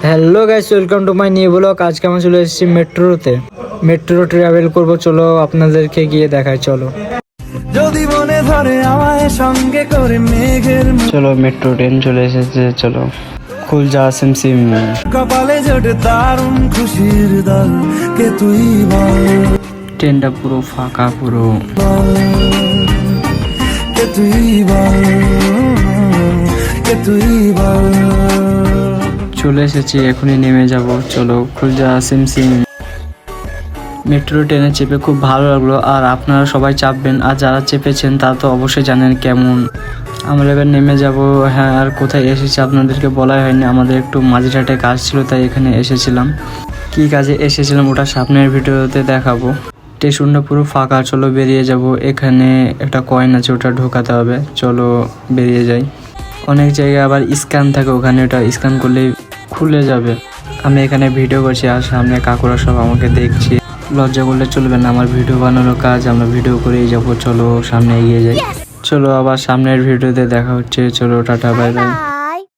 Hello guys, welcome to my new blog. আজকে আমরা চলে এসেছি মেট্রো ট্রাভেল করব। চলো আপনাদেরকে গিয়ে দেখাই। চলো যদি মনে ধরে আমায় সঙ্গে করে মেঘের চলো মেট্রো ট্রেন চলে এসেছে। চলো খুল যা সিমসিম। কপালে জোটে দারুণ খুশির দল, কে তুই বল, ট্রেনটা পুরো ফাঁকা, পুরো কে তুই বল, কে তুই বল। চলে এসেছি, এখনই নেমে যাব। চলো খুল যা সিমসিম। মেট্রো ট্রেনে চেপে খুব ভালো লাগলো, আর আপনারা সবাই চাপবেন। আর যারা চেপেছেন তারা তো অবশ্যই জানেন কেমন। আমরা এবার নেমে যাব। হ্যাঁ, আর কোথায় এসেছি আপনাদেরকে বলাই হয়নি। আমাদের একটু মাঝেরহাটে কাজ ছিল, তাই এখানে এসেছিলাম। কি কাজে এসেছিলাম ওটা সামনের ভিডিওতে দেখাবো। স্টেশনটা পুরো ফাঁকা। চলো বেরিয়ে যাব। এখানে একটা কয়েন আছে, ওটা ঢোকাতে হবে। চলো বেরিয়ে যাই। অনেক জায়গায় আবার স্ক্যান থাকে, ওখানে ওটা স্ক্যান করলেই খুলে যাবে। আমি এখানে ভিডিও করছি, আর সামনে কাকুরা সব আমাকে দেখছে। লজ্জা করলে চলবে না, আমার ভিডিও বানানোর কাজ, আমরা ভিডিও করেই যাবো। চলো সামনে এগিয়ে যাই। চলো আবার সামনের ভিডিওতে দেখা হচ্ছে। চলো টাটা, বাই বাই।